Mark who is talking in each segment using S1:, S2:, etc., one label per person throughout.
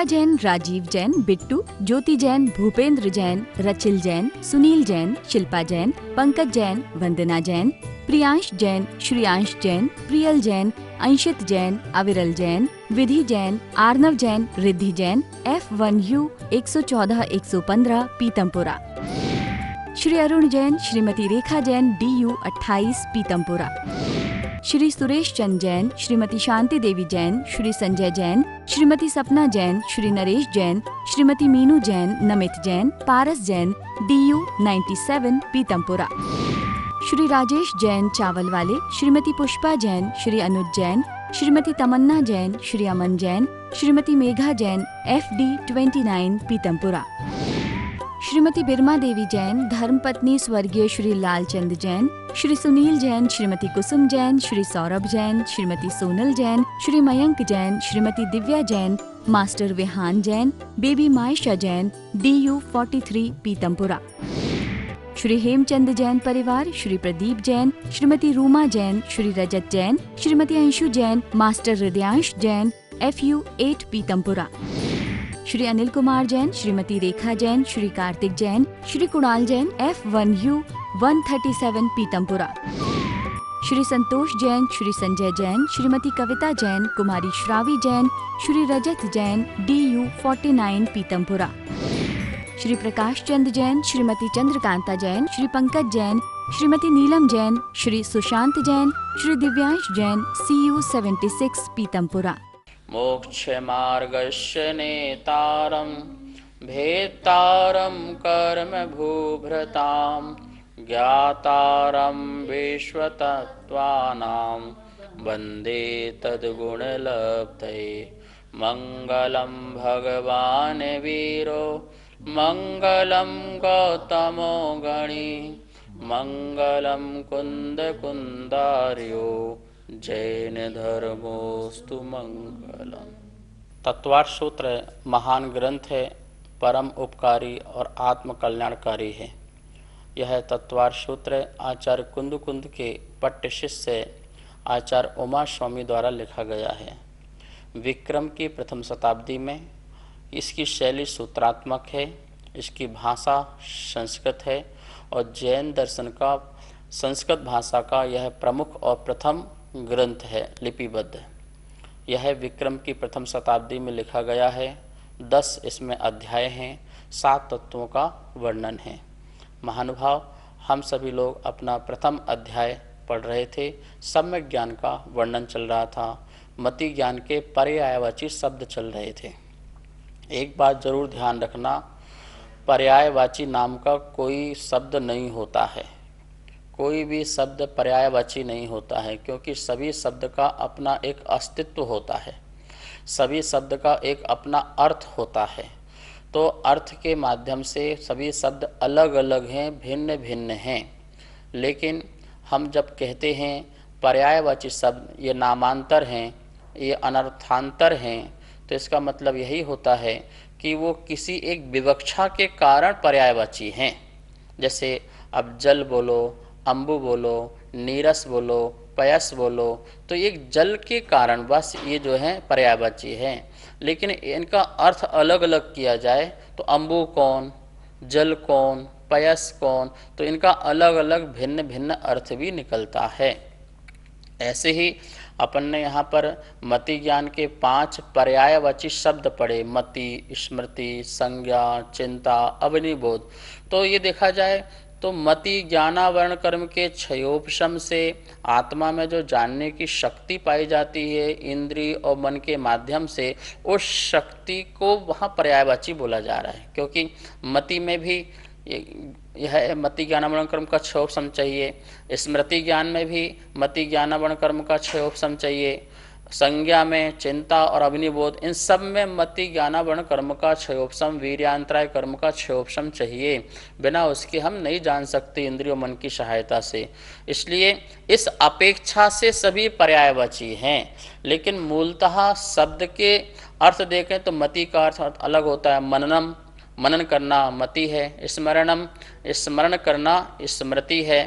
S1: शीला जैन, राजीव जैन, बिट्टू, ज्योति जैन, भूपेंद्र जैन, रचिल जैन, सुनील जैन, शिल्पा जैन, पंकज जैन, वंदना जैन, प्रियांश जैन, श्रियांश जैन, प्रियल जैन, अंशित जैन, अविरल जैन, विधि Jain, Arnav Jain, Riddhi Jain, F1U 114-115 Pitampura. Shri Arun Jain, Shrimati Rekha Jain, DU 28 Pitampura. Shri Suresh Chand Jain, Shrimati Shanti Devi Jain, Shri Sanjay Jain, Shrimati सपना Jain, Shri Naresh Jain, Shrimati Meenu Jain, Namit Jain, Paras Jain, DU 97 Pitampura. Shri Rajesh Jain चावल वाले, श्रीमती पुष्पा जैन, श्री अनुज जैन, श्रीमती तमन्ना जैन, श्री अमन जैन, श्रीमती मेघा जैन, FD 29 पीतमपुरा। श्रीमती बिरमा देवी जैन, धर्मपत्नी स्वर्गीय Shri Lalchand Jain, Shri Sunil Jain, Shrimati Kusum Jain, Shri Saurabh Jain, Shrimati Sonal Jain, Shri Mayank Jain, Shrimati Divya Jain, master Vihaan Jain, baby Maysha Jain, DU 43 Pitampura. Shri Hemchand Jain परिवार, Shri Pradeep Jain, Shrimati Ruma Jain, Shri Rajat Jain, Shrimati Anshu Jain, master Hridyansh Jain, FU 8 Pitampura. Shri Anil Kumar Jain, Shrimati Rekha Jain, Shri Kartik Jain, Shri Kunal Jain, F1U 137 Pitampura. Shri Santosh Jain, Shri Sanjay Jain, Shrimati Kavita Jain, कुमारी श्रावी जैन, श्री रजत जैन, DU 49 पीतमपुरा। श्री प्रकाश चंद जैन, श्रीमती चंद्रकांता जैन, श्री पंकज जैन, श्रीमती नीलम जैन, श्री सुशांत जैन, श्री दिव्यांश जैन, CU 76 पीतमपुरा।
S2: मोक्ष मार्गस्य नेतारं भेत्तारं कर्म भूभृतां ज्ञातारं विश्वतत्त्वानां वन्दे तद्गुणलब्धये। मङ्गलं भगवान् वीरो मङ्गलं गौतमो गणी मङ्गलं कुन्दकुन्दार्यो जैन धर्मोस्तु मंगलम। तत्वार्थ सूत्र महान ग्रंथ है, परम उपकारी और आत्म कल्याणकारी है। यह तत्वार्थ सूत्र आचार्य कुंद के पट्ट शिष्य आचार्य उमा स्वामी द्वारा लिखा गया है। विक्रम की प्रथम शताब्दी में इसकी शैली सूत्रात्मक है, इसकी भाषा संस्कृत है और जैन दर्शन का संस्कृत भाषा का यह प्रमुख और प्रथम ग्रंथ है, लिपिबद्ध। यह विक्रम की प्रथम शताब्दी में लिखा गया है। 10 इसमें अध्याय हैं, 7 तत्वों का वर्णन है। महानुभाव, हम सभी लोग अपना प्रथम अध्याय पढ़ रहे थे। सम्यक ज्ञान का वर्णन चल रहा था, मति ज्ञान के पर्यायवाची शब्द चल रहे थे। एक बात जरूर ध्यान रखना, पर्यायवाची नाम का कोई शब्द नहीं होता है। कोई भी शब्द पर्यायवाची नहीं होता है, क्योंकि सभी शब्द का अपना एक अस्तित्व होता है, सभी शब्द का एक अपना अर्थ होता है। तो अर्थ के माध्यम से सभी शब्द अलग अलग हैं, भिन्न भिन्न हैं। लेकिन हम जब कहते हैं पर्यायवाची शब्द ये नामांतर हैं, ये अनर्थांतर हैं, तो इसका मतलब यही होता है कि वो किसी एक विवक्षा के कारण पर्यायवाची हैं। जैसे अब जल बोलो, अम्बु बोलो, नीरस बोलो, पयस बोलो, तो एक जल के कारण बस ये जो है पर्यायवाची हैं। लेकिन इनका अर्थ अलग अलग किया जाए तो अम्बु कौन, जल कौन, पयस कौन, तो इनका अलग अलग भिन्न भिन्न अर्थ भी निकलता है। ऐसे ही अपन ने यहाँ पर मति ज्ञान के 5 पर्यायवाची शब्द पढ़े, मति, स्मृति, संज्ञा, चिंता, अवनिबोध। तो ये देखा जाए तो मति ज्ञानावरण कर्म के क्षयोपशम से आत्मा में जो जानने की शक्ति पाई जाती है इंद्रिय और मन के माध्यम से, उस शक्ति को वहाँ पर्यायवाची बोला जा रहा है। क्योंकि मति में भी यह मति ज्ञानावरण कर्म का क्षयोपशम चाहिए, स्मृति ज्ञान में भी मति ज्ञानावरण कर्म का क्षयोपशम चाहिए, संज्ञा में चिंता और अग्निबोध, इन सब में मति ज्ञानावरण कर्म का क्षयोपशम, वीर्यांतराय कर्म का क्षयोपशम चाहिए। बिना उसके हम नहीं जान सकते इंद्रियों मन की सहायता से। इसलिए इस अपेक्षा से सभी पर्यायवाची हैं। लेकिन मूलतः शब्द के अर्थ देखें तो मति का अर्थ अलग होता है। मननम, मनन करना मति है। स्मरणम, स्मरण करना स्मृति है।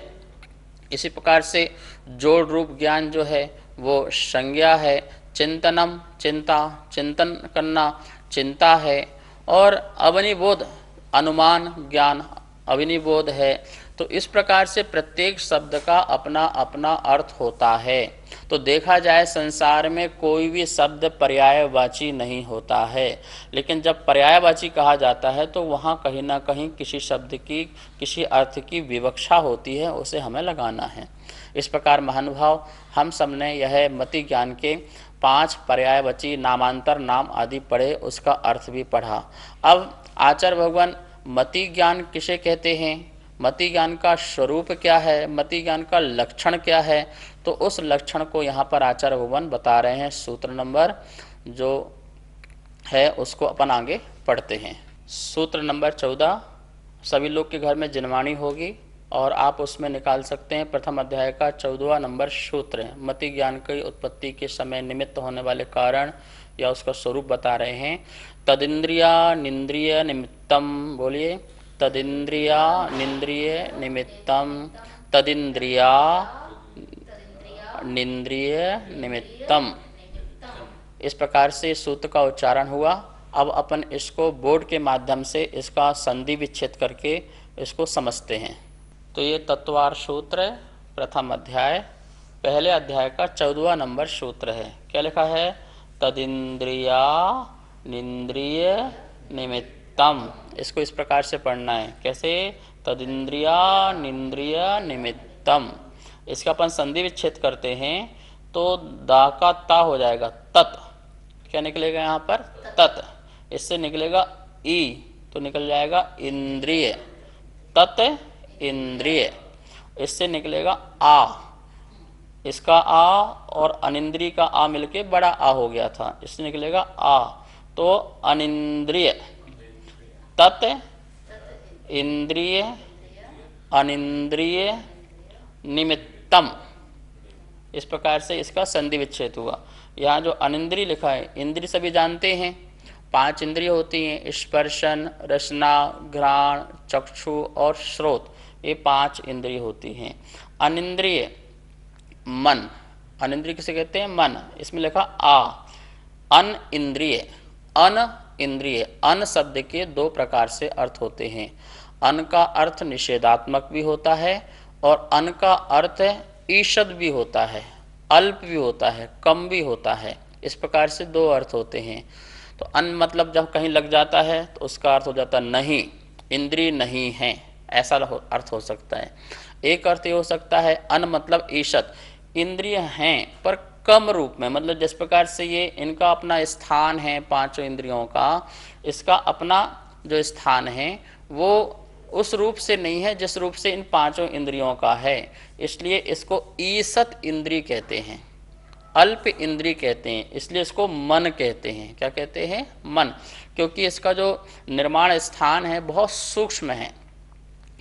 S2: इसी प्रकार से जोड़ रूप ज्ञान जो है वो संज्ञा है। चिंतनम, चिंता, चिंतन करना, चिंता है, और अवनिबोध अनुमान ज्ञान अवनिबोध है। तो इस प्रकार से प्रत्येक शब्द का अपना अपना अर्थ होता है। तो देखा जाए संसार में कोई भी शब्द पर्यायवाची नहीं होता है, लेकिन जब पर्यायवाची कहा जाता है तो वहाँ कहीं ना कहीं किसी शब्द की किसी अर्थ की विवक्षा होती है, उसे हमें लगाना है। इस प्रकार महानुभाव हम सबने यह मति ज्ञान के 5 पर्यायवाची नामांतर नाम आदि पढ़े, उसका अर्थ भी पढ़ा। अब आचार्य भगवान मति ज्ञान किसे कहते हैं, मति ज्ञान का स्वरूप क्या है, मति ज्ञान का लक्षण क्या है, तो उस लक्षण को यहाँ पर आचार्य भगवान बता रहे हैं। सूत्र नंबर जो है उसको अपन आगे पढ़ते हैं। सूत्र नंबर 14 सभी लोग के घर में जिनवाणी होगी और आप उसमें निकाल सकते हैं। प्रथम अध्याय का 14वां नंबर सूत्र है। मति ज्ञान की उत्पत्ति के समय निमित्त होने वाले कारण या उसका स्वरूप बता रहे हैं। तदिंद्रिया निंद्रिय निमित्तम, बोलिए, तदिंद्रिया निंद्रिय निमित्तम, तदिंद्रिया निंद्रिय निमित्तम। इस प्रकार से सूत्र का उच्चारण हुआ। अब अपन इसको बोर्ड के माध्यम से इसका संधि विच्छेद करके इसको समझते हैं। तो ये तत्वार्थ सूत्र प्रथम अध्याय पहले अध्याय का 14वां नंबर सूत्र है। क्या लिखा है? तदिंद्रिया निंद्रिय निमित्तम। इसको इस प्रकार से पढ़ना है। कैसे? तदिंद्रिया निंद्रिय निमित्तम। इसका अपन संधि विच्छेद करते हैं तो दा का ता हो जाएगा तत्। क्या निकलेगा यहाँ पर? तत्। इससे निकलेगा ई, तो निकल जाएगा इंद्रिय, तत् इंद्रिय। इससे निकलेगा आ, इसका आ और अनिंद्रिय का आ मिलके बड़ा आ हो गया था, इससे निकलेगा आ, तो अनिंद्रिय, तत् इंद्रिय अनिंद्रिय निमित्तम। इस प्रकार से इसका संधि विच्छेद हुआ। यहाँ जो अनिंद्रिय लिखा है, इंद्रिय सभी जानते हैं 5 इंद्रिय होती हैं, स्पर्शन, रसना, घ्राण, चक्षु और श्रोत, ये 5 इंद्रिय होती हैं। अनिंद्रिय मन, अनिंद्रिय किसे कहते हैं? मन। इसमें लिखा आ। अन इंद्रिय, अन इंद्रिय, अन शब्द के 2 प्रकार से अर्थ होते हैं। अन का अर्थ निषेधात्मक भी होता है और अन का अर्थ ईषद भी होता है, अल्प भी होता है, कम भी होता है। इस प्रकार से 2 अर्थ होते हैं। तो अन मतलब जब कहीं लग जाता है तो उसका अर्थ हो जाता है नहीं, इंद्रिय नहीं है, ऐसा अर्थ हो सकता है। एक अर्थ ये हो सकता है अन मतलब ईषद, इंद्रिय हैं पर कम रूप में, मतलब जिस प्रकार से ये इनका अपना स्थान है 5 इंद्रियों का, इसका अपना जो स्थान है वो उस रूप से नहीं है जिस रूप से इन 5 इंद्रियों का है। इसलिए इसको ईसत इंद्रिय कहते हैं, अल्प इंद्रिय कहते हैं, इसलिए इसको मन कहते हैं। क्या कहते हैं? मन। क्योंकि इसका जो निर्माण स्थान है बहुत सूक्ष्म है।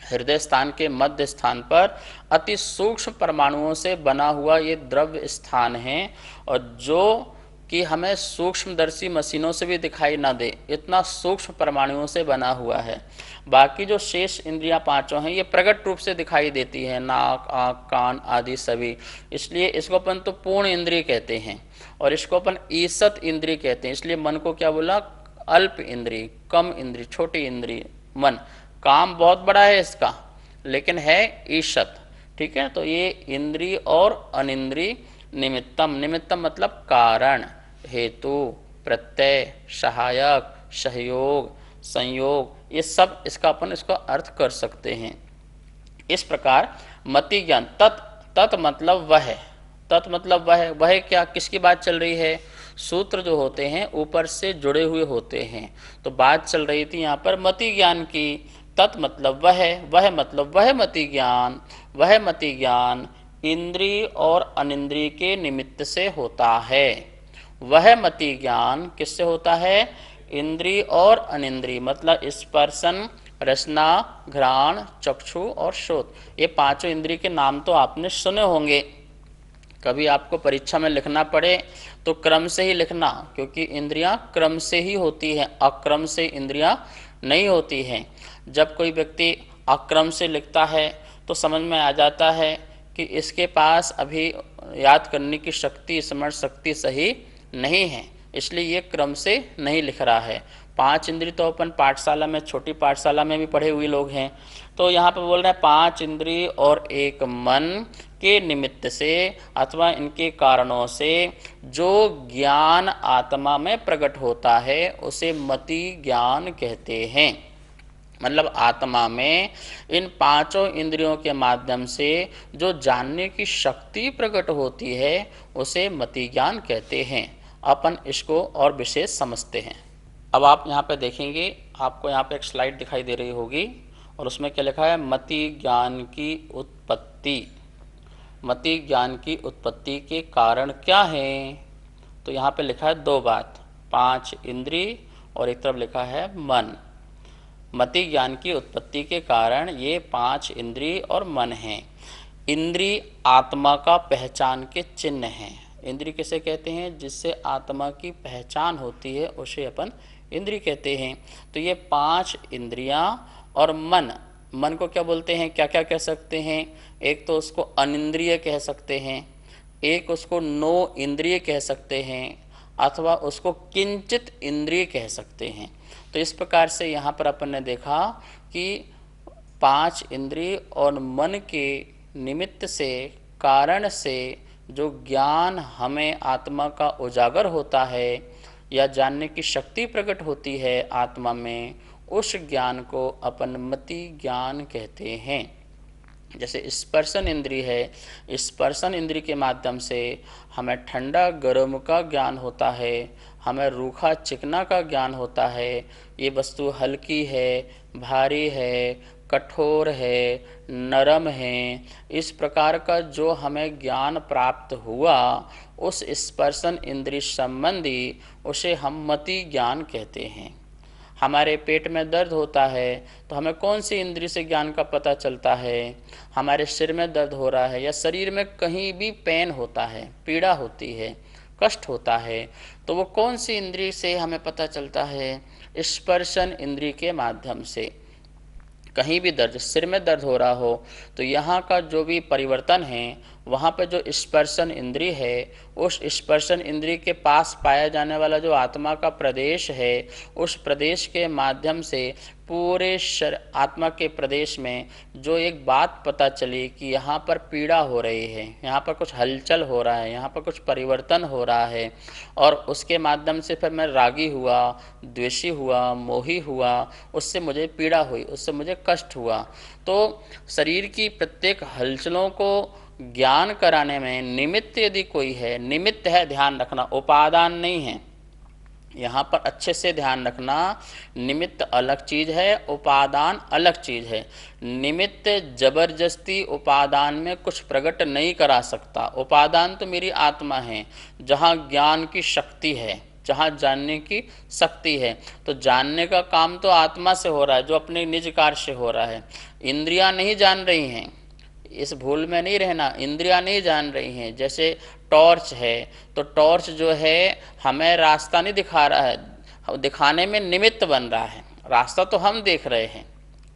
S2: हृदय स्थान के मध्य स्थान पर अति सूक्ष्म परमाणुओं से बना हुआ ये द्रव्य स्थान है, और जो कि हमें सूक्ष्मदर्शी मशीनों से भी दिखाई ना दे, इतना सूक्ष्म परमाणुओं से बना हुआ है। बाकी जो शेष इंद्रियां 5 हैं ये प्रकट रूप से दिखाई देती है, नाक, आँख, कान आदि सभी। इसलिए इसको अपन तो पूर्ण इंद्रिय कहते हैं और इसको अपन ईसत इंद्रिय कहते हैं। इसलिए मन को क्या बोला? अल्प इंद्रिय, कम इंद्रिय, छोटी इंद्रिय मन। काम बहुत बड़ा है इसका, लेकिन है ईशत। ठीक है, तो ये इंद्रिय और अनिंद्रिय निमित्तम। निमित्तम मतलब कारण, हेतु, प्रत्यय, सहायक, सहयोग, संयोग, ये सब इसका अपन इसका अर्थ कर सकते हैं। इस प्रकार मति ज्ञान तत् मतलब वह, तत् मतलब वह क्या, किसकी बात चल रही है? सूत्र जो होते हैं ऊपर से जुड़े हुए होते हैं, तो बात चल रही थी यहाँ पर मति ज्ञान की। तत् मतलब वह मतलब वह मति ज्ञान, वह मति ज्ञान इंद्रिय और अनिंद्रिय के निमित्त से होता है। वह मति ज्ञान किससे होता है? इंद्रिय और अनिंद्रिय, मतलब स्पर्शन, रसना, घ्राण, चक्षु और श्रोत, ये 5 इंद्रिय के नाम तो आपने सुने होंगे। कभी आपको परीक्षा में लिखना पड़े तो क्रम से ही लिखना, क्योंकि इंद्रियां क्रम से ही होती हैं, अक्रम से इंद्रियां नहीं होती हैं। जब कोई व्यक्ति अक्रम से लिखता है तो समझ में आ जाता है कि इसके पास अभी याद करने की शक्ति, स्मरण शक्ति सही नहीं है। इसलिए ये क्रम से नहीं लिख रहा है। 5 इंद्रिय तो अपन पाठशाला में, छोटी पाठशाला में भी पढ़े हुए लोग हैं। तो यहाँ पे बोल रहे हैं 5 इंद्रिय और एक मन के निमित्त से अथवा इनके कारणों से जो ज्ञान आत्मा में प्रकट होता है उसे मति ज्ञान कहते हैं। मतलब आत्मा में इन 5 इंद्रियों के माध्यम से जो जानने की शक्ति प्रकट होती है उसे मति ज्ञान कहते हैं। अपन इसको और विशेष समझते हैं। अब आप यहाँ पे देखेंगे, आपको यहाँ पे एक स्लाइड दिखाई दे रही होगी और उसमें क्या लिखा है, मति ज्ञान की उत्पत्ति। मति ज्ञान की उत्पत्ति के कारण क्या है? तो यहाँ पे लिखा है 2 बात, 5 इंद्रिय और एक तरफ लिखा है मन। मति ज्ञान की उत्पत्ति के कारण ये 5 इंद्रिय और मन हैं। इंद्रिय आत्मा का पहचान के चिन्ह हैं। इंद्रिय किसे कहते हैं? जिससे आत्मा की पहचान होती है उसे अपन इंद्रिय कहते हैं। तो ये 5 इंद्रियां और मन, मन को क्या बोलते हैं, क्या क्या कह सकते हैं? एक तो उसको अनिंद्रिय कह सकते हैं, एक उसको नो इंद्रिय कह सकते हैं, अथवा उसको किंचित इंद्रिय कह सकते हैं। तो इस प्रकार से यहाँ पर अपन ने देखा कि 5 इंद्रिय और मन के निमित्त से, कारण से जो ज्ञान हमें आत्मा का उजागर होता है या जानने की शक्ति प्रकट होती है आत्मा में, उस ज्ञान को अपन मति ज्ञान कहते हैं। जैसे स्पर्शन इंद्रिय है, स्पर्शन इंद्रिय के माध्यम से हमें ठंडा गर्म का ज्ञान होता है, हमें रूखा चिकना का ज्ञान होता है, ये वस्तु हल्की है, भारी है, कठोर है, नरम है। इस प्रकार का जो हमें ज्ञान प्राप्त हुआ उस स्पर्शन इंद्रिय संबंधी उसे हम मति ज्ञान कहते हैं। हमारे पेट में दर्द होता है तो हमें कौन सी इंद्रिय से ज्ञान का पता चलता है? हमारे सिर में दर्द हो रहा है या शरीर में कहीं भी पेन होता है, पीड़ा होती है, कष्ट होता है, तो वो कौन सी इंद्रिय से हमें पता चलता है? स्पर्शन इंद्रिय के माध्यम से। कहीं भी दर्द, सिर में दर्द हो रहा हो तो यहाँ का जो भी परिवर्तन है वहाँ पर जो स्पर्शन इंद्रिय है, उस स्पर्शन इंद्रिय के पास पाया जाने वाला जो आत्मा का प्रदेश है, उस प्रदेश के माध्यम से पूरे आत्मा के प्रदेश में जो एक बात पता चली कि यहाँ पर पीड़ा हो रही है, यहाँ पर कुछ हलचल हो रहा है, यहाँ पर कुछ परिवर्तन हो रहा है, और उसके माध्यम से फिर मैं रागी हुआ, द्वेषी हुआ, मोही हुआ, उससे मुझे पीड़ा हुई, उससे मुझे कष्ट हुआ। तो शरीर की प्रत्येक हलचलों को ज्ञान कराने में निमित्त यदि कोई है, निमित्त है, ध्यान रखना, उपादान नहीं है। यहाँ पर अच्छे से ध्यान रखना, निमित्त अलग चीज है, उपादान अलग चीज है। निमित्त जबरदस्ती उपादान में कुछ प्रकट नहीं करा सकता। उपादान तो मेरी आत्मा है, जहाँ ज्ञान की शक्ति है, जहाँ जानने की शक्ति है। तो जानने का काम तो आत्मा से हो रहा है, जो अपने निज कार्य से हो रहा है। इंद्रियां नहीं जान रही हैं, इस भूल में नहीं रहना, इंद्रियां नहीं जान रही हैं। जैसे टॉर्च है, तो टॉर्च जो है हमें रास्ता नहीं दिखा रहा है, दिखाने में निमित्त बन रहा है, रास्ता तो हम देख रहे हैं,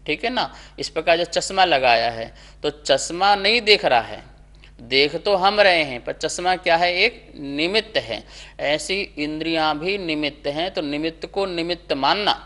S2: ठीक है ना। इस प्रकार जो चश्मा लगाया है तो चश्मा नहीं देख रहा है, देख तो हम रहे हैं, पर चश्मा क्या है, एक निमित्त है। ऐसी इंद्रियां भी निमित्त हैं। तो निमित्त को निमित्त मानना,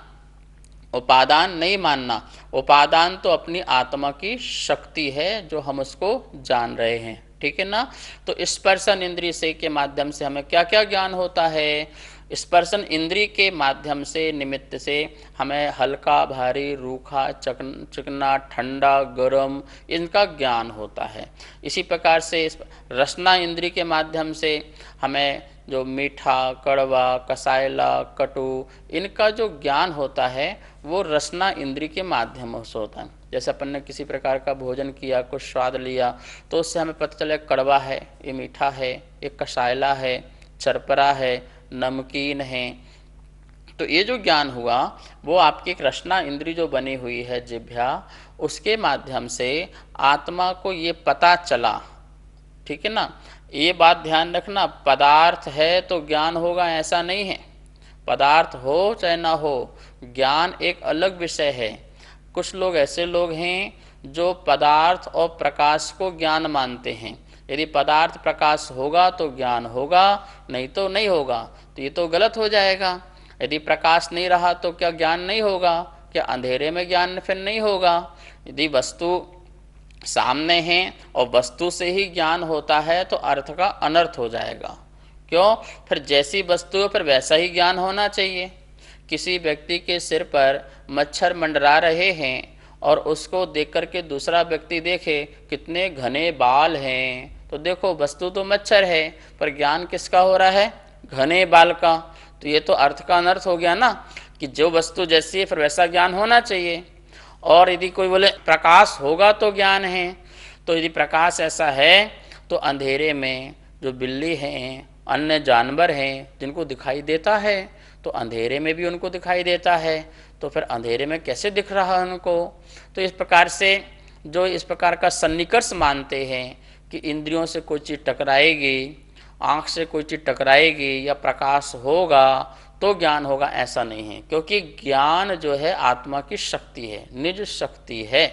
S2: उपादान नहीं मानना। उपादान तो अपनी आत्मा की शक्ति है जो हम उसको जान रहे हैं, ठीक है ना। तो स्पर्शन इंद्रिय से के माध्यम से हमें क्या क्या ज्ञान होता है? स्पर्शन इंद्रिय के माध्यम से, निमित्त से हमें हल्का, भारी, रूखा, चिकना, ठंडा, गर्म, इनका ज्ञान होता है। इसी प्रकार से रसना इंद्रिय के माध्यम से हमें जो मीठा, कड़वा, कसायला, कटु, इनका जो ज्ञान होता है वो रसना इंद्रिय के माध्यम से होता है। जैसे अपन ने किसी प्रकार का भोजन किया, कुछ स्वाद लिया, तो उससे हमें पता चला कड़वा है, ये मीठा है, ये कसायला है, चरपरा है, नमकीन है। तो ये जो ज्ञान हुआ वो आपकी एक रसना इंद्रिय जो बनी हुई है जिह्वा, उसके माध्यम से आत्मा को ये पता चला, ठीक है ना। ये बात ध्यान रखना, पदार्थ है तो ज्ञान होगा ऐसा नहीं है। पदार्थ हो चाहे ना हो, ज्ञान एक अलग विषय है। कुछ लोग ऐसे लोग हैं जो पदार्थ और प्रकाश को ज्ञान मानते हैं। यदि पदार्थ प्रकाश होगा तो ज्ञान होगा, नहीं तो नहीं होगा। तो ये तो गलत हो जाएगा। यदि प्रकाश नहीं रहा तो क्या ज्ञान नहीं होगा? क्या अंधेरे में ज्ञान फिर नहीं होगा? यदि वस्तु सामने है और वस्तु से ही ज्ञान होता है तो अर्थ का अनर्थ हो जाएगा। क्यों? फिर जैसी वस्तु है फिर वैसा ही ज्ञान होना चाहिए। किसी व्यक्ति के सिर पर मच्छर मंडरा रहे हैं और उसको देख करके दूसरा व्यक्ति देखे कितने घने बाल हैं, तो देखो वस्तु तो मच्छर है पर ज्ञान किसका हो रहा है? घने बाल का। तो ये तो अर्थ का अनर्थ हो गया ना, कि जो वस्तु जैसी है फिर वैसा ज्ञान होना चाहिए। और यदि कोई बोले प्रकाश होगा तो ज्ञान है, तो यदि प्रकाश ऐसा है तो अंधेरे में जो बिल्ली हैं, अन्य जानवर हैं जिनको दिखाई देता है, तो अंधेरे में भी उनको दिखाई देता है, तो फिर अंधेरे में कैसे दिख रहा है उनको? तो इस प्रकार से जो इस प्रकार का सन्निकर्ष मानते हैं कि इंद्रियों से कोई चीज़ टकराएगी, आँख से कोई चीज़ टकराएगी या प्रकाश होगा तो ज्ञान होगा, ऐसा नहीं है। क्योंकि ज्ञान जो है आत्मा की शक्ति है, निज शक्ति है,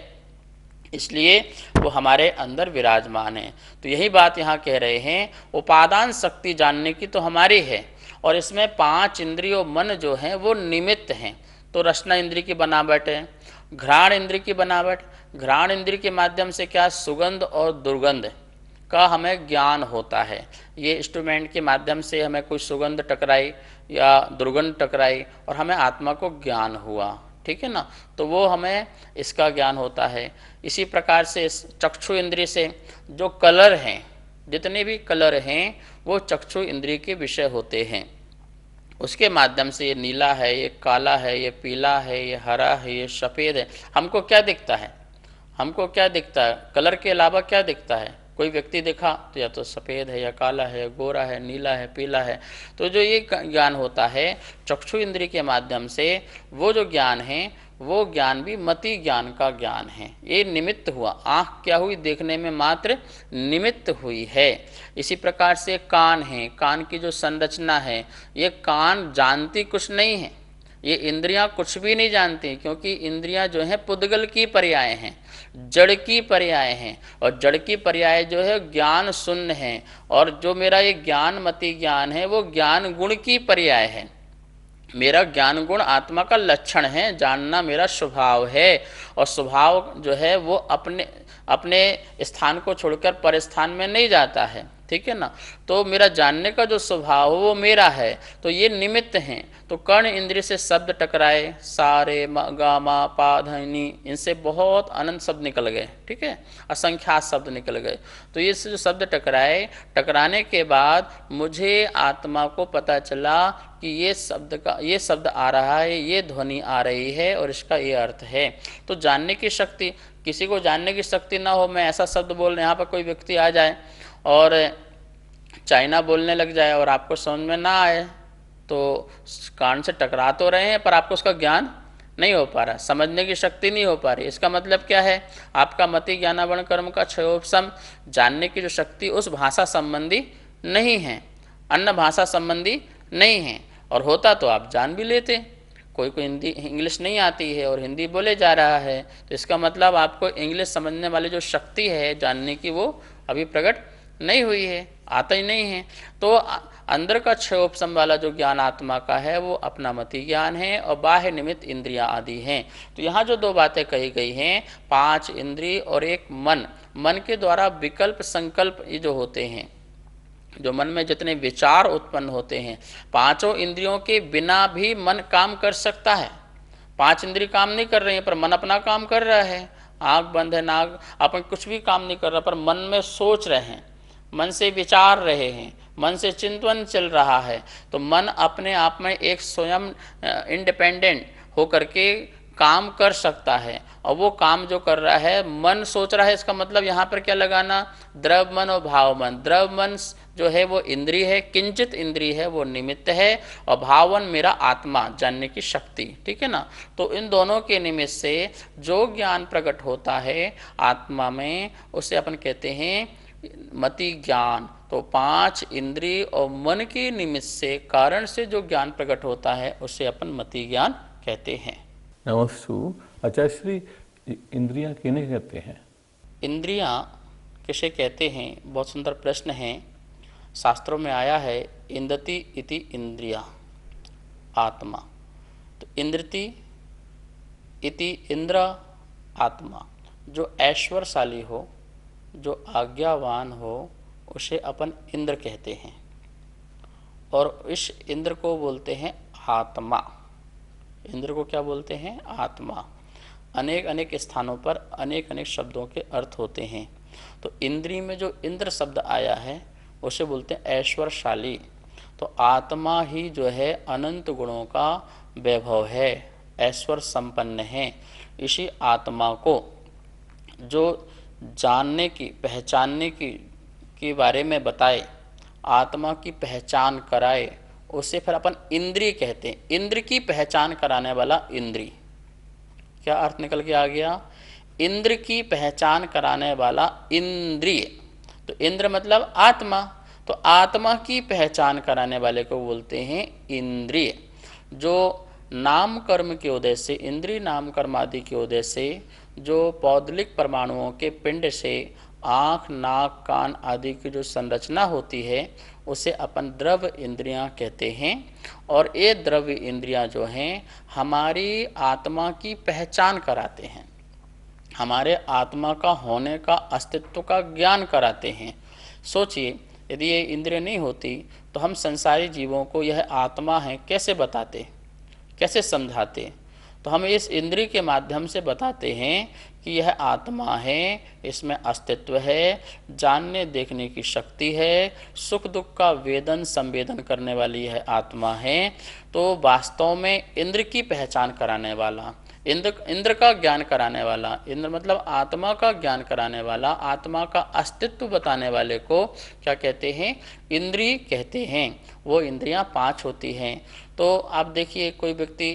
S2: इसलिए वो हमारे अंदर विराजमान है। तो यही बात यहाँ कह रहे हैं, उपादान शक्ति जानने की तो हमारी है, और इसमें 5 इंद्रियों मन जो हैं वो निमित्त हैं। तो रसना इंद्रिय की बनावट है, घ्राण इंद्रिय की बनावट, घ्राण इंद्रिय के माध्यम से क्या सुगंध और दुर्गंध का हमें ज्ञान होता है। ये इंस्ट्रूमेंट के माध्यम से हमें कोई सुगंध टकराई या दुर्गंध टकराई और हमें आत्मा को ज्ञान हुआ, ठीक है ना, तो वो हमें इसका ज्ञान होता है। इसी प्रकार से इस चक्षु इंद्रिय से जो कलर हैं, जितने भी कलर हैं वो चक्षु इंद्रिय के विषय होते हैं। उसके माध्यम से ये नीला है, ये काला है, ये पीला है, ये हरा है, ये सफ़ेद है, हमको क्या दिखता है? हमको क्या दिखता है? कलर के अलावा क्या दिखता है? कोई व्यक्ति देखा तो या तो सफ़ेद है, या काला है, गोरा है, नीला है, पीला है। तो जो ये ज्ञान होता है चक्षु इंद्रिय के माध्यम से, वो जो ज्ञान है वो ज्ञान भी मति ज्ञान का ज्ञान है। ये निमित्त हुआ, आँख क्या हुई? देखने में मात्र निमित्त हुई है। इसी प्रकार से कान है, कान की जो संरचना है, ये कान जानती कुछ नहीं है, ये इंद्रियां कुछ भी नहीं जानती, क्योंकि इंद्रियां जो हैं पुद्गल की पर्याय हैं, जड़ की पर्याय हैं, और जड़ की पर्याय जो है ज्ञान शून्य है, और जो मेरा ये ज्ञान मति ज्ञान है वो ज्ञान गुण की पर्याय है। मेरा ज्ञान गुण आत्मा का लक्षण है, जानना मेरा स्वभाव है, और स्वभाव जो है वो अपने स्थान को छोड़कर पर स्थान में नहीं जाता है, ठीक है ना। तो मेरा जानने का जो स्वभाव वो मेरा है, तो ये निमित्त हैं। तो कर्ण इंद्रिय से शब्द टकराए, सारे गा मा पा ध नी, इनसे बहुत अनंत शब्द निकल गए, ठीक है, असंख्यात शब्द निकल गए। तो ये जो शब्द टकराए, टकराने के बाद मुझे आत्मा को पता चला कि ये शब्द आ रहा है, ये ध्वनि आ रही है और इसका ये अर्थ है। तो जानने की शक्ति, किसी को जानने की शक्ति ना हो, मैं ऐसा शब्द बोल रहे, यहाँ पर कोई व्यक्ति आ जाए और चाइना बोलने लग जाए और आपको समझ में ना आए, तो कान से टकरा तो रहे हैं पर आपको उसका ज्ञान नहीं हो पा रहा, समझने की शक्ति नहीं हो पा रही। इसका मतलब क्या है? आपका मति ज्ञानावरण कर्म का क्षयोपशम जानने की जो शक्ति उस भाषा संबंधी नहीं है, अन्य भाषा संबंधी नहीं है, और होता तो आप जान भी लेते। कोई को हिंदी इंग्लिश नहीं आती है और हिंदी बोले जा रहा है, तो इसका मतलब आपको इंग्लिश समझने वाली जो शक्ति है जानने की वो अभी प्रकट नहीं हुई है, आता ही नहीं है। तो अंदर का क्षयोपशम वाला जो ज्ञान आत्मा का है वो अपना मति ज्ञान है, और बाह्य निमित्त इंद्रियां आदि हैं। तो यहाँ जो 2 बातें कही गई हैं, 5 इंद्रिय और एक मन, मन के द्वारा विकल्प संकल्प ये जो होते हैं, जो मन में जितने विचार उत्पन्न होते हैं, 5 इंद्रियों के बिना भी मन काम कर सकता है। 5 इंद्रिय काम नहीं कर रही हैं पर मन अपना काम कर रहा है। आँख बंद है, नाक अपन कुछ भी काम नहीं कर रहा, पर मन में सोच रहे हैं, मन से विचार रहे हैं, मन से चिंतन चल रहा है। तो मन अपने आप में एक स्वयं इंडिपेंडेंट होकर के काम कर सकता है, और वो काम जो कर रहा है मन सोच रहा है। इसका मतलब यहाँ पर क्या लगाना? द्रव मन और भाव मन। द्रव मन जो है वो इंद्रिय है, किंचित इंद्रिय है, वो निमित्त है, और भावन मेरा आत्मा जानने की शक्ति, ठीक है ना। तो इन दोनों के निमित्त से जो ज्ञान प्रकट होता है आत्मा में, उसे अपन कहते हैं मति ज्ञान। तो 5 इंद्रिय और मन के निमित्त से, कारण से जो ज्ञान प्रकट होता है उसे अपन मति ज्ञान कहते हैं।
S3: नमस्ते। अच्छा श्री, इंद्रियां किन्हें कहते हैं?
S2: इंद्रियां किसे कहते हैं? बहुत सुंदर प्रश्न है। शास्त्रों में आया है इंद्रति इति इंद्रिया, आत्मा। तो इंद्रति इति इंद्र, आत्मा। जो ऐश्वर्यशाली हो, जो आज्ञावान हो, उसे अपन इंद्र कहते हैं और इस इंद्र को बोलते हैं आत्मा। इंद्र को क्या बोलते हैं? आत्मा। अनेक अनेक स्थानों पर अनेक अनेक शब्दों के अर्थ होते हैं। तो इंद्री में जो इंद्र शब्द आया है उसे बोलते हैं ऐश्वर्यशाली। तो आत्मा ही जो है अनंत गुणों का वैभव है, ऐश्वर्य संपन्न है। इसी आत्मा को जो जानने की, पहचानने की बारे में बताए, आत्मा की पहचान कराए, उसे फिर अपन इंद्रिय कहते हैं। इंद्र की पहचान कराने वाला इंद्रिय। क्या अर्थ निकल के आ गया? इंद्र की पहचान कराने वाला इंद्रिय। तो इंद्र मतलब आत्मा, तो आत्मा की पहचान कराने वाले को बोलते हैं इंद्रिय। जो नाम कर्म के उदय से, इंद्रिय नाम कर्म आदि के उदय से, जो पौधलिक परमाणुओं के पिंड से आँख, नाक, कान आदि की जो संरचना होती है उसे अपन द्रव्य इंद्रियां कहते हैं। और ये द्रव्य इंद्रियां जो हैं हमारी आत्मा की पहचान कराते हैं, हमारे आत्मा का होने का, अस्तित्व का ज्ञान कराते हैं। सोचिए, यदि ये इंद्रिय नहीं होती तो हम संसारी जीवों को यह आत्मा है कैसे बताते, कैसे समझाते? तो हम इस इंद्रिय के माध्यम से बताते हैं कि यह आत्मा है, इसमें अस्तित्व है, जानने देखने की शक्ति है, सुख दुख का वेदन संवेदन करने वाली यह आत्मा है। तो वास्तव में इंद्र की पहचान कराने वाला, इंद्र का ज्ञान कराने वाला, इंद्र मतलब आत्मा का ज्ञान कराने वाला, आत्मा का अस्तित्व बताने वाले को क्या कहते हैं? इंद्रिय कहते हैं। वो इंद्रियां 5 होती हैं। तो आप देखिए, कोई व्यक्ति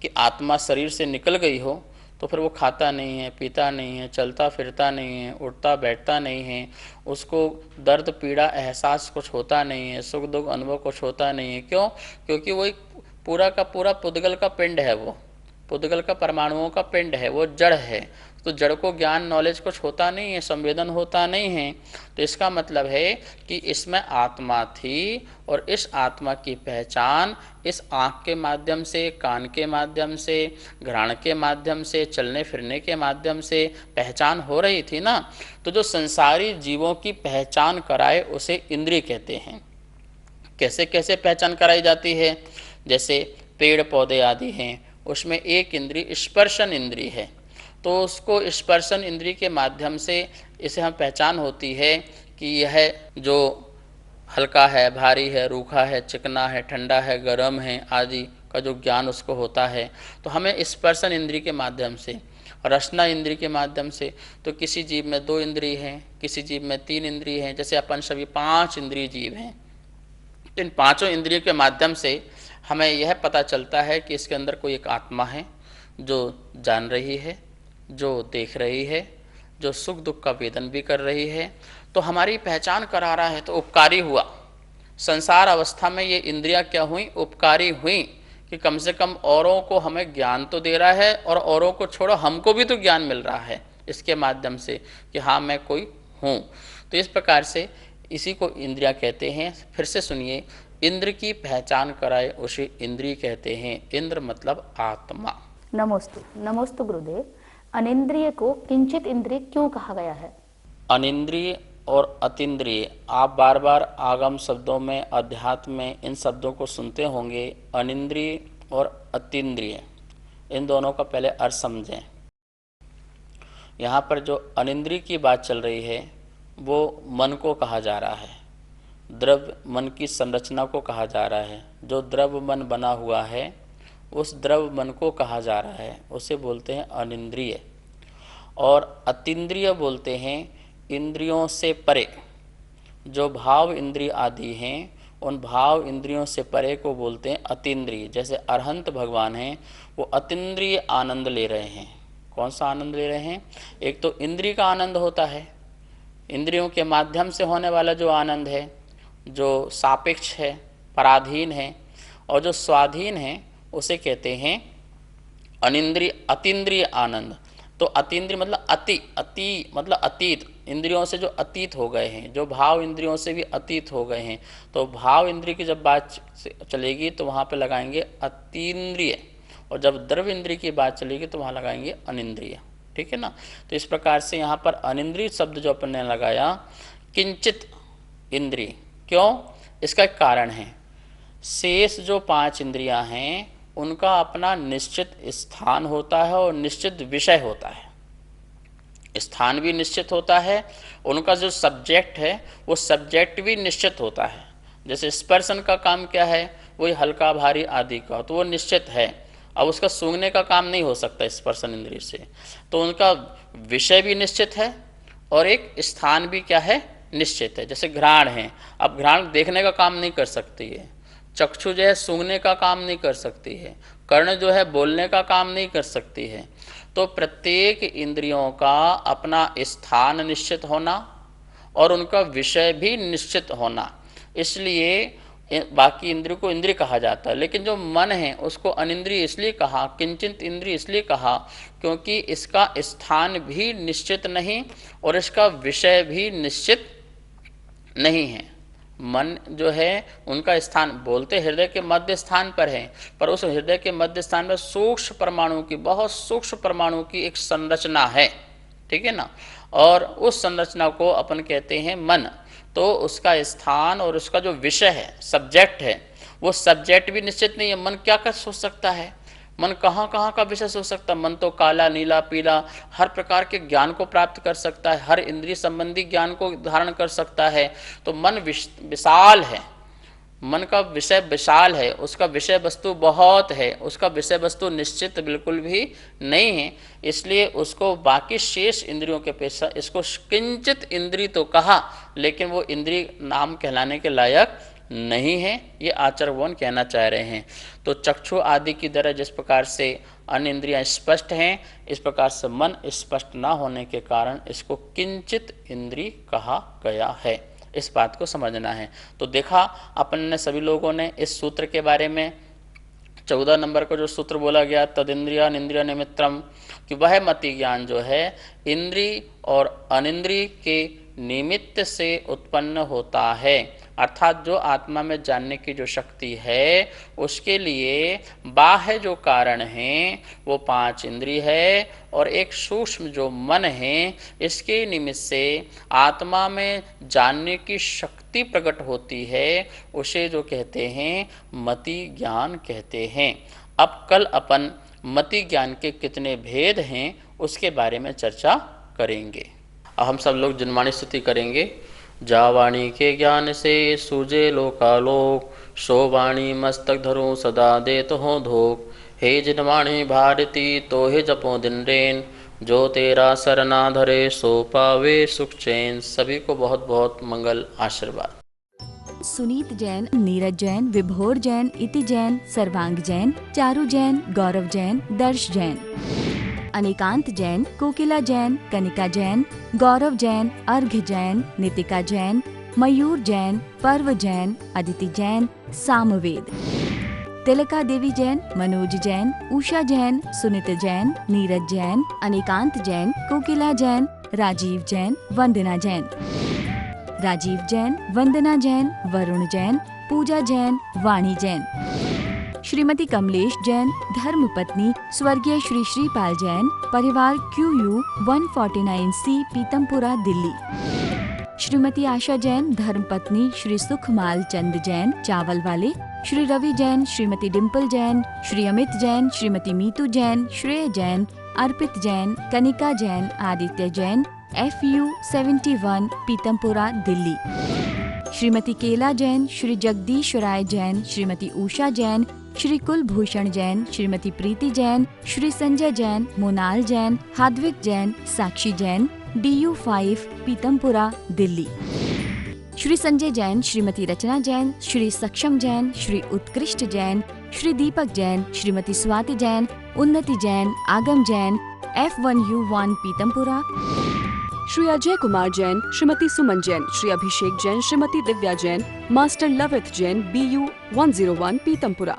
S2: कि आत्मा शरीर से निकल गई हो तो फिर वो खाता नहीं है, पीता नहीं है, चलता फिरता नहीं है, उठता बैठता नहीं है, उसको दर्द पीड़ा एहसास कुछ होता नहीं है, सुख दुख अनुभव कुछ होता नहीं है। क्यों? क्योंकि वो एक पूरा का पूरा पुद्गल का पिंड है, वो पुद्गल का परमाणुओं का पिंड है, वो जड़ है। तो जड़ को ज्ञान नॉलेज कुछ होता नहीं है, संवेदन होता नहीं है। तो इसका मतलब है कि इसमें आत्मा थी और इस आत्मा की पहचान इस आँख के माध्यम से, कान के माध्यम से, घ्राण के माध्यम से, चलने फिरने के माध्यम से पहचान हो रही थी ना। तो जो संसारी जीवों की पहचान कराए उसे इंद्रिय कहते हैं। कैसे कैसे पहचान कराई जाती है? जैसे पेड़ पौधे आदि हैं, उसमें एक इंद्रिय स्पर्शन इंद्रिय है, तो उसको स्पर्शन इंद्रिय के माध्यम से इसे हम पहचान होती है कि यह जो हल्का है, भारी है, रूखा है, चिकना है, ठंडा है, गर्म है आदि का जो ज्ञान उसको होता है। तो हमें स्पर्शन इंद्रिय के माध्यम से, रसना इंद्रिय के माध्यम से, तो किसी जीव में 2 इंद्रिय हैं, किसी जीव में 3 इंद्रिय हैं। जैसे अपन सभी 5 इंद्रिय जीव हैं। तो इन 5 इंद्रियों के माध्यम से हमें यह पता चलता है कि इसके अंदर कोई एक आत्मा है जो जान रही है, जो देख रही है, जो सुख दुख का वेदन भी कर रही है। तो हमारी पहचान करा रहा है, तो उपकारी हुआ। संसार अवस्था में ये इंद्रियां क्या हुई? उपकारी हुई कि कम से कम औरों को हमें ज्ञान तो दे रहा है, और औरों को छोड़ो हमको भी तो ज्ञान मिल रहा है इसके माध्यम से कि हाँ मैं कोई हूँ। तो इस प्रकार से इसी को इंद्रियां कहते हैं। फिर से सुनिए, इंद्र की पहचान कराए उसे इंद्रिय कहते हैं। इंद्र मतलब आत्मा।
S3: नमोस्तु। नमोस्तु गुरुदेव। अनिंद्रिय को किंचित इंद्रिय क्यों कहा गया है?
S2: अनिंद्रिय और अतीन्द्रिय, आप बार बार आगम शब्दों में, अध्यात्म में इन शब्दों को सुनते होंगे। अनिंद्रिय और अतीन्द्रिय, इन दोनों का पहले अर्थ समझें। यहाँ पर जो अनिंद्रिय की बात चल रही है वो मन को कहा जा रहा है, द्रव्य मन की संरचना को कहा जा रहा है। जो द्रव्य मन बना हुआ है उस द्रव्य मन को कहा जा रहा है, उसे बोलते हैं अनिंद्रिय। और अतीन्द्रिय बोलते हैं इंद्रियों से परे, जो भाव इंद्रिय आदि हैं उन भाव इंद्रियों से परे को बोलते हैं अतीन्द्रिय। जैसे अरहंत भगवान हैं, वो अतीन्द्रिय आनंद ले रहे हैं। कौन सा आनंद ले रहे हैं? एक तो इंद्रिय का आनंद होता है, इंद्रियों के माध्यम से होने वाला जो आनंद है, जो सापेक्ष है, पराधीन है, और जो स्वाधीन है उसे कहते हैं अनिंद्रिय, अतीन्द्रिय आनंद। तो अतीन्द्रिय मतलब अति, अति मतलब अतीत, इंद्रियों से जो अतीत हो गए हैं, जो भाव इंद्रियों से भी अतीत हो गए हैं, तो भाव इंद्रिय की जब बात चलेगी तो वहाँ पे लगाएंगे अतीन्द्रिय, और जब द्रव्य इंद्रिय की बात चलेगी तो वहाँ लगाएंगे अनिंद्रिय। ठीक है ना। तो इस प्रकार से यहाँ पर अनिंद्रिय शब्द जो अपन ने लगाया, किंचित इंद्रिय, क्यों, इसका एक कारण है। शेष जो 5 इंद्रियां हैं उनका अपना निश्चित स्थान होता है और निश्चित विषय होता है। स्थान भी निश्चित होता है, उनका जो सब्जेक्ट है वो सब्जेक्ट भी निश्चित होता है। जैसे स्पर्शन का काम क्या है, वही हल्का भारी आदि का, तो वो निश्चित है। अब उसका सूंघने का काम नहीं हो सकता स्पर्शन इंद्रिय से, तो उनका विषय भी निश्चित है और एक स्थान भी क्या है, निश्चित है। जैसे घ्राण है, अब घ्राण देखने का काम नहीं कर सकती है, चक्षु जो है सूंघने का काम नहीं कर सकती है, कर्ण जो है बोलने का काम नहीं कर सकती है। तो प्रत्येक इंद्रियों का अपना स्थान निश्चित होना और उनका विषय भी निश्चित होना, इसलिए बाकी इंद्रियों को इंद्रिय कहा जाता है। लेकिन जो मन है उसको अनिंद्रिय इसलिए कहा, किंचित इंद्रिय इसलिए कहा क्योंकि इसका स्थान भी निश्चित नहीं और इसका विषय भी निश्चित नहीं है। मन जो है उनका स्थान, बोलते हृदय के मध्य स्थान पर है, पर उस हृदय के मध्य स्थान में सूक्ष्म परमाणु की, बहुत सूक्ष्म परमाणु की एक संरचना है। ठीक है ना। और उस संरचना को अपन कहते हैं मन। तो उसका स्थान और उसका जो विषय है, सब्जेक्ट है, वो सब्जेक्ट भी निश्चित नहीं है। मन क्या कर सोच सकता है, मन कहाँ कहाँ का विषय सोच सकता है। मन तो काला, नीला, पीला, हर प्रकार के ज्ञान को प्राप्त कर सकता है, हर इंद्रिय संबंधी ज्ञान को धारण कर सकता है। तो मन विशाल है, मन का विषय विशाल है, उसका विषय वस्तु बहुत है, उसका विषय वस्तु निश्चित बिल्कुल भी नहीं है। इसलिए उसको बाकी शेष इंद्रियों के पेशा इसको किंचित इंद्रिय तो कहा, लेकिन वो इंद्रिय नाम कहलाने के लायक नहीं है, ये आचार्य भगवान कहना चाह रहे हैं। तो चक्षु आदि की तरह जिस प्रकार से अन्य इंद्रियां स्पष्ट हैं, इस प्रकार से मन स्पष्ट ना होने के कारण इसको किंचित इंद्रिय कहा गया है। इस बात को समझना है। तो देखा अपन ने सभी लोगों ने इस सूत्र के बारे में, 14 नंबर का जो सूत्र बोला गया, तदिंद्रिया इंद्रिय निमित्रम, कि वह मति ज्ञान जो है इंद्रिय और अनिंद्रिय के निमित्त से उत्पन्न होता है। अर्थात जो आत्मा में जानने की जो शक्ति है उसके लिए बाह्य जो कारण है वो 5 इंद्रिय है और एक सूक्ष्म जो मन है, इसके निमित्त से आत्मा में जानने की शक्ति प्रकट होती है, उसे जो कहते हैं मति ज्ञान कहते हैं। अब कल अपन मति ज्ञान के कितने भेद हैं उसके बारे में चर्चा करेंगे। अब हम सब लोग जनवाणी स्तुति करेंगे। जावाणी के ज्ञान से सूझे लोकालोक, सो वाणी मस्तक धरो सदा देत हो धोख। हे जिनवाणी भारती तो हे जपो दिन रेन, जो तेरा सरना धरे सो पावे सुख चैन। सभी को बहुत बहुत मंगल आशीर्वाद।
S1: सुनीत जैन, नीरज जैन, विभोर जैन, इति जैन, सर्वांग जैन, चारू जैन, गौरव जैन, दर्श जैन, अनिकांत जैन, कोकिला जैन, कनिका जैन, गौरव जैन, अर्घ्य जैन, नितिका जैन, मयूर जैन, पर्व जैन, अदिति जैन, सामवेद, तिलका देवी जैन, मनोज जैन, उषा जैन, सुनित जैन, नीरज जैन, अनिकांत जैन, कोकिला जैन, राजीव जैन, वंदना जैन, राजीव जैन, वंदना जैन, वरुण जैन, पूजा जैन, वाणी जैन, श्रीमती कमलेश जैन, धर्मपत्नी स्वर्गीय श्री श्रीपाल जैन, परिवार QU 149C, पीतमपुरा, दिल्ली। श्रीमती आशा जैन, धर्मपत्नी श्री सुखमाल चंद जैन, चावल वाले। श्री रवि जैन, श्रीमती डिम्पल जैन, श्री अमित जैन, श्रीमती मीतू जैन, श्रेय जैन, अर्पित जैन, कनिका जैन, आदित्य जैन, FU 71, पीतमपुरा, दिल्ली। श्रीमती केला जैन, श्री जगदीश राय जैन, श्रीमती उषा जैन, श्री कुलभूषण जैन, श्रीमती प्रीति जैन, श्री संजय जैन, मोनाल जैन, हाद्विक जैन, साक्षी जैन, DU 5, पीतमपुरा, दिल्ली। श्री संजय जैन, श्रीमती रचना जैन, श्री सक्षम जैन, श्री उत्कृष्ट जैन, श्री दीपक जैन, श्रीमती स्वाति जैन, उन्नति जैन, आगम जैन, F1U1, पीतमपुरा।
S4: श्री अजय कुमार जैन, श्रीमती सुमन जैन, श्री अभिषेक जैन, श्रीमती दिव्या जैन, मास्टर लवित जैन, BU 101, पीतमपुरा।